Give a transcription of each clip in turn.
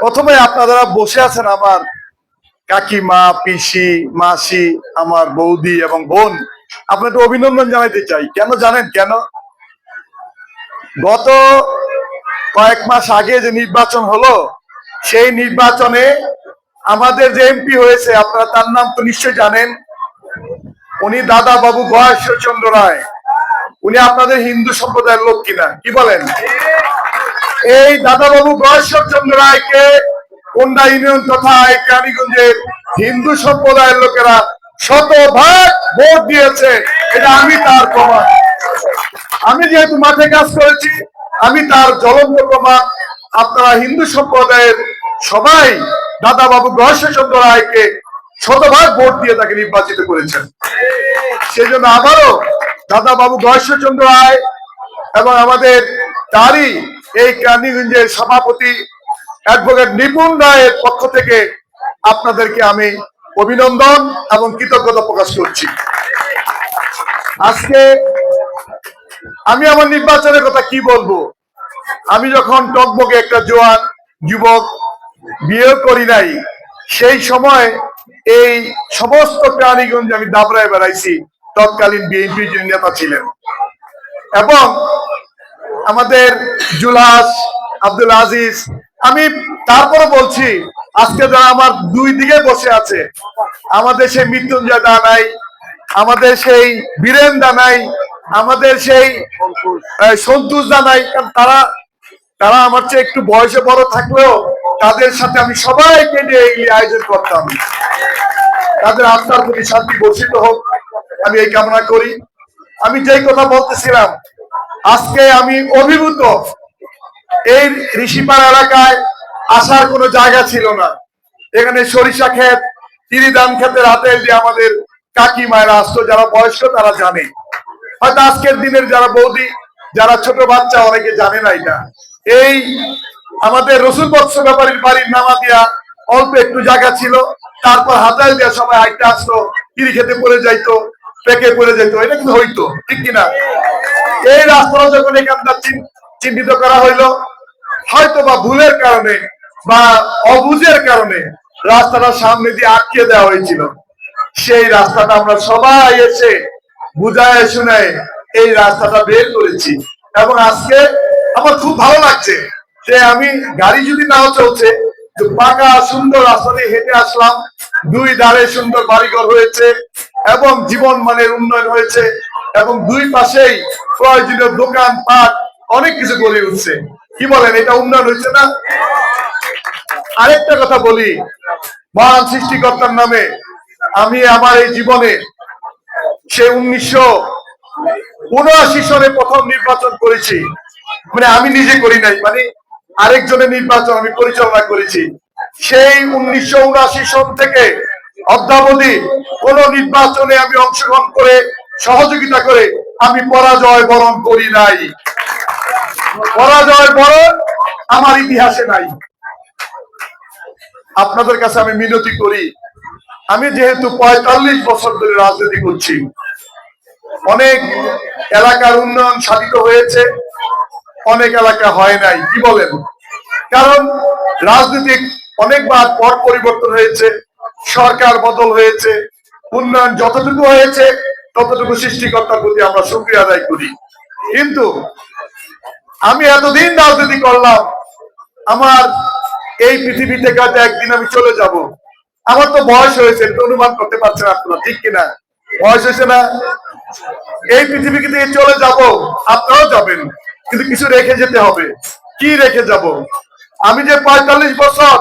প্রথমে আপনারা বসে আছেন আমার কাকিমা, পিসি, মাসি, আমার বৌদি এবং বোন, আপনাদের অভিনন্দন জানাতে চাই। কেন জানেন? কেন? গত কয়েক মাস আগে যে নির্বাচন হলো, সেই নির্বাচনে আমাদের যে এমপি হয়েছে, আপনারা তার নাম তো নিশ্চয় জানেন। উনি দাদা বাবু গয়েশ্বরচন্দ্র রায়। উনি আপনাদের হিন্দু সম্প্রদায়ের লোক কিনা, কি বলেন? এই দাদা বাবু গয়েশ্বরচন্দ্র রায়কে কোন্ডা ইউনিয়ন তথা এই কেরানীগঞ্জের হিন্দু সম্প্রদায়ের লোকেরা শতভাগ ভোট দিয়েছে। এটা আমি তার প্রমাণ। আমি যেহেতু মাঠে কাজ করেছি, আমি তার জ্বলন্ত প্রমাণ। আপনারা হিন্দু সম্প্রদায়ের সবাই দাদা বাবু গয়েশ্বরচন্দ্র রায়কে শতভাগ ভোট দিয়ে তাকে নির্বাচিত করেছেন। সেজন্য আবারও দাদা বাবু গয়েশ্বরচন্দ্র রায় এবং আমাদের তারই এই কেরানীগঞ্জের সভাপতি অ্যাডভোকেট নিপুণ রায়ের পক্ষ থেকে আপনাদেরকে আমি অভিনন্দন এবং কৃতজ্ঞতা প্রকাশ করছি। আজকে আমি আমার নির্বাচনের কথা কি বলবো? আমি যখন টকবকে একটা জোয়ান যুবক, বিয়ে করি নাই, সেই সময় এই সমস্ত কেরানীগঞ্জে আমি দাবড়ায় বেড়াইছি। তৎকালীন বিএনপি যিনি নেতা ছিলেন এবং আমাদের জুলহাস, আব্দুল আজিজ, আমি তারপরে বলছি, আজকে যারা আমার দুই দিকে বসে আছে, আমাদের সেই মৃত্যুঞ্জয় দা নাই, আমাদের সেই বীরেন দা নাই, আমাদের সেই সন্তোষ দা নাই। তারা তারা আমার চেয়ে একটু বয়সে বড় থাকলেও তাদের সাথে আমি সবাইকে নিয়ে এই আয়োজন করতাম। তাদের আত্মার প্রতি শান্তি বর্ষিত হোক, আমি এই কামনা করি। আমি যেই কথা বলতেছিলাম, আজকে আমি অভিভূত। এই ঋষিপাড়া এলাকায় আসার কোনো জায়গা ছিল না। এখানে সরিষা ক্ষেত, তিরিধান ক্ষেতের হাতে যে আমাদের কাকি মায়েরা আসতো, যারা বয়স্ক তারা জানে। হয়তো আজকের দিনের যারা বৌদি, যারা ছোট বাচ্চা, অনেকে জানে না এটা। এই আমাদের রসুল বৎস ব্যাপারীর বাড়ির নামা দিয়া অল্প একটু জায়গা ছিল, তারপর হাতাল দিয়া সবাই হাইটে আসতো, কিরি খেতে পড়ে যাইতো, পেকে পড়ে যেত, এটা কিন্তু হইতো, ঠিক কিনা? এই রাস্তাটা যখন এখানকার চিহ্নিত করা হইলো, হয়তো বা ভুলের কারণে বা অবুঝের কারণে রাস্তাটা সামনে দিয়ে আটকে দেওয়া হয়েছিল। সেই রাস্তাটা আমরা সবাই এসে বুঝায় শুনায় এই রাস্তাটা বের করেছি। এবং আজকে আমার খুব ভালো লাগছে যে আমি গাড়ি যদি নাও চলছে, পাকা সুন্দর রাস্তা দিয়ে হেঁটে আসলাম। দুই ধারে সুন্দর বাড়িঘর হয়েছে এবং জীবন মানের উন্নয়ন হয়েছে এবং দুই পাশেই প্রয়োজনীয় দোকান পাট অনেক কিছু গড়ে উঠছে। কি বলেন, এটা উন্নয়ন হয়েছে না? আরেকটা কথা বলি, মহান সৃষ্টিকর্তার নামে আমি আমার এই জীবনে সে 1979 সনে প্রথম নির্বাচন করেছি। মানে আমি নিজে করি নাই, মানে আরেকজনের নির্বাচন আমি পরিচালনা করেছি। সেই 1979 সন থেকে অদ্যাবধি কোন নির্বাচনে আমি অংশগ্রহণ করে সহযোগিতা করে আমি পরাজয় বরণ করি নাই। পরাজয় বরণ আমার ইতিহাসে নাই। আপনাদের কাছে আমি মিনতি করি, আমি যেহেতু 45 বছর ধরে রাজনীতি করছি, অনেক এলাকার উন্নয়ন সাধিত হয়েছে, অনেক এলাকা হয় নাই। কি বলেন? কারণ রাজনীতিক অনেকবার পট পরিবর্তন হয়েছে, সরকার বদল হয়েছে, উন্নয়ন যতটুকু হয়েছে ততটুকু সৃষ্টিকর্তার প্রতি আমরা শুকরিয়া আদায় করি। কিন্তু আমি এতদিন রাজনীতি করলাম, আমার এই পৃথিবী থেকে হয়তো একদিন আমি চলে যাব। আমার তো বয়স হয়েছে, অনুমান করতে পারছেন আপনারা, ঠিক কিনা? বয়স হয়েছে না? এই পৃথিবী থেকে চলে যাব, আপনারাও যাবেন, কিন্তু কিছু রেখে যেতে হবে। কি রেখে যাব? আমি যে 45 বছর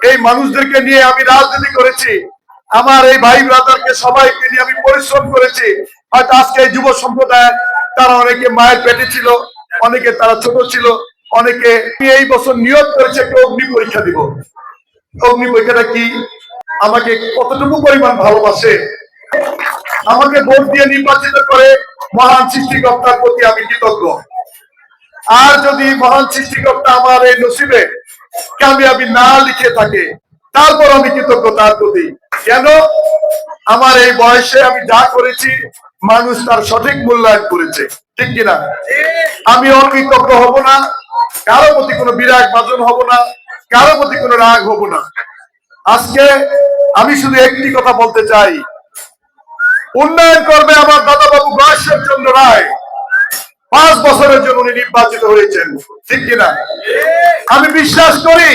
এই মানুষদেরকে নিয়ে আমি রাজনীতি করেছি, আমার এই ভাই ব্রাদারকে সবাইকে নিয়ে আমি পরিশ্রম করেছি। হয়তো আজকে এই যুব সম্প্রদায় তারা অনেকে মায়ের পেটে ছিল, অনেকে তারা ছোট ছিল, অনেকে এই বছর নিয়োগ করেছে একটা অগ্নি পরীক্ষা দিব। অগ্নি পরীক্ষাটা কি? আমাকে কতটুকু পরিমাণ ভালোবাসে, আমাকে ভোট দিয়ে নির্বাচিত করে মহান সৃষ্টিকর্তার প্রতি আমি কৃতজ্ঞ। আর যদি মহান সৃষ্টিকর্তা আমার এই নসিবে কামিয়াবি না লিখে থাকে, তারপর আমি কৃতজ্ঞ তার প্রতি। কেন? আমার এই বয়সে আমি যা করেছি মানুষ তার সঠিক মূল্যায়ন করেছে, ঠিক কিনা? আমি অকৃতজ্ঞ হব না, কারো প্রতি কোনো বিরাগ ভাজন হব না, কারো প্রতি কোনো রাগ হব না। আজকে আমি শুধু একটি কথা বলতে চাই, উন্নয়ন করবে আমার দাদা বাবু গয়েশ্বর চন্দ্র রায়। 5 বছরের জন্য উনি নির্বাচিত হয়েছেন, ঠিক কিনা? আমি বিশ্বাস করি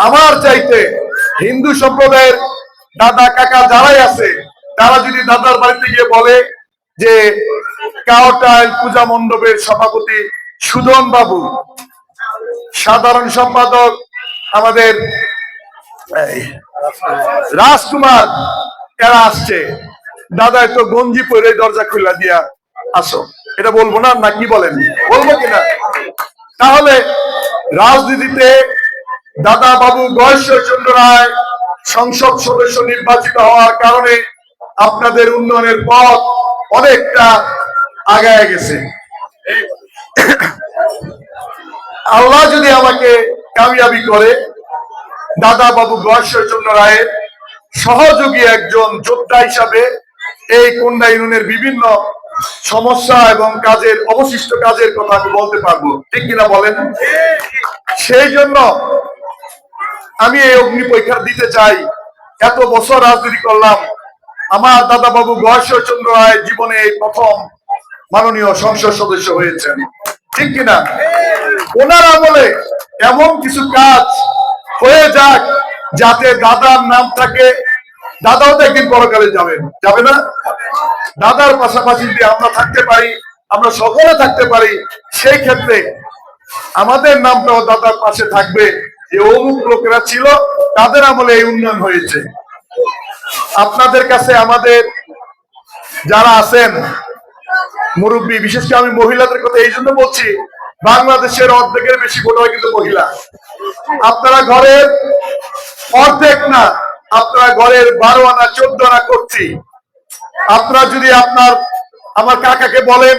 আমার চাইতে হিন্দু সম্প্রদায়ের দাদা কাকা যারাই আছে, তারা যদি দাদার বাড়িতে গিয়ে বলে যে কাওটাইল পূজা মণ্ডপের সভাপতি সুদন বাবু, সাধারণ সম্পাদক আমাদের রাজকুমার, এরা আসছে, দাদা একটু গঞ্জি পরে দরজা খুলে দিয়া আসো, এটা বলবো না? না কি বলেন, বলবো কিনা? তাহলে রাজনীতিতে দাদা বাবু গয়েশ্বর চন্দ্র রায় সংসদ সদস্য নির্বাচিত হওয়ার কারণে আপনাদের উন্নয়নের পথ অনেকটা আগায় গেছে। আল্লাহ যদি আমাকে কামিয়াবি করে, দাদা বাবু গয়েশ্বর চন্দ্র রায়ের সহযোগী একজন যোদ্ধা হিসাবে এই কোন্ডা ইউনিয়নের বিভিন্ন সমস্যা এবং কাজের অবশিষ্ট কাজের কথা আমি বলতে পারবো, ঠিক কিনা বলেন? সেই জন্য আমি এই অগ্নি পরীক্ষা দিতে চাই। এত বছর রাজনীতি করলাম, আমার দাদা বাবু গয়েশ্বর চন্দ্র রায় জীবনে এই প্রথম মাননীয় সংসদ সদস্য হয়েছেন, ঠিক কিনা? ওনার আমলে এমন কিছু কাজ হয়ে যাক যাতে দাদার নাম থাকে। দাদাও তো একদিন পরকালে যাবেন, যাবে না? দাদার পাশাপাশি যদি আমরা থাকতে পারি, আমরা সকলে থাকতে পারি, সেই ক্ষেত্রে আমাদের নামটাও দাদার পাশে থাকবে যে অমুক লোকেরা ছিল, তাদের আমলে এই উন্নয়ন হয়েছে। আপনাদের কাছে আমাদের যারা আছেন মুরব্বী, বিশেষ করে আমি মহিলাদের কথা এই জন্য বলছি, বাংলাদেশের অর্ধেকের বেশি ভোট হয় কিন্তু মহিলা। আপনারা ঘরের অর্ধেক না, আপনারা ঘরের 12 আনা 14 আনা করছি। আপনারা যদি আমার কাকাকে বলেন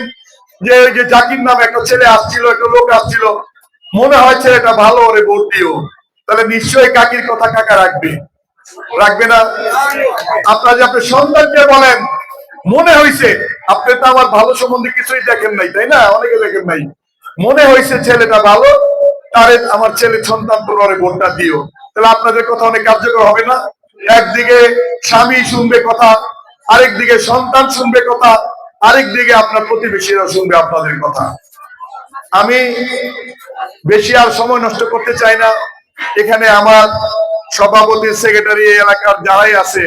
যে ওই যে জাকির নামে একটা ছেলে আসছিল, একটা লোক আসছিল, মনে হয় ছেলেটা ভালো, ওরে ভোট দিও, তাহলে নিশ্চয়ই কাকির কথা কাকা রাখবে, রাখবে না? আপনারা যে আপনার সন্তানকে বলেন, মনে হয়েছে, আপনি তো আমার ভালো সম্বন্ধে কিছুই দেখেন নাই, তাই না? অনেকে দেখেন নাই, মনে হয়েছে ছেলেটা ভালো, তারে আমার ছেলে সন্তান তোরে ভোটটা দিও, তাহলে আপনাদের কথা অনেক কার্যকর হবে না? একদিকে স্বামী শুনবে কথা, আরেকদিকে সন্তান শুনবে কথা, আরেকদিকে আপনার প্রতিবেশীরা শুনবে আপনাদের কথা। আমি বেশি আর সময় নষ্ট করতে চাই না। এখানে আমার সভাপতি, সেক্রেটারি, এলাকার যারাই আছে,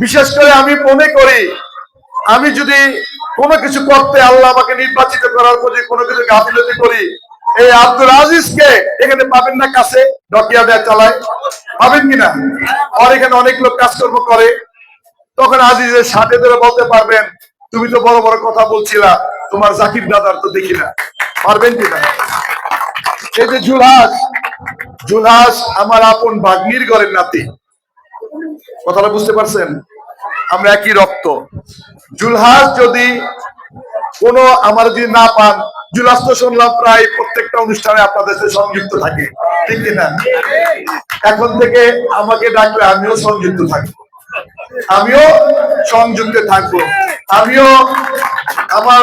বিশেষ করে আমি মনে করি আমি যদি কোনো কিছু করতে, আল্লাহ আমাকে নির্বাচিত করার পর কোনো কিছু গাফিলতি করি, এই আব্দুল আজিজকে এখানে পাবেন না, কাছে ডকিয়া দেয়া চালায়, পাবেন কিনা? আর এখানে অনেক লোক কাজকর্ম করে, তখন আজিজের সাথে ধরে বলতে পারবেন, তুমি তো বড় বড় কথা বলছিলা, তোমার জাকির দাদার তো দেখি না, পারবেন কিনা? এই যে জুলহাস আমার আপন ভাগ্নির ঘরের নাতি, কথাটা বুঝতে পারছেন? আমরা একই রক্ত। জুলহাস যদি কোনো আমার যদি না পান, জুলহাস তো শুনলাম প্রায় প্রত্যেকটা অনুষ্ঠানে আপনাদের সাথে সংযুক্ত থাকে, ঠিক কিনা? এখন থেকে আমাকে ডাকলে আমিও সংযুক্ত থাকবো, আমিও সংযুক্ত থাকবো। আমিও আমার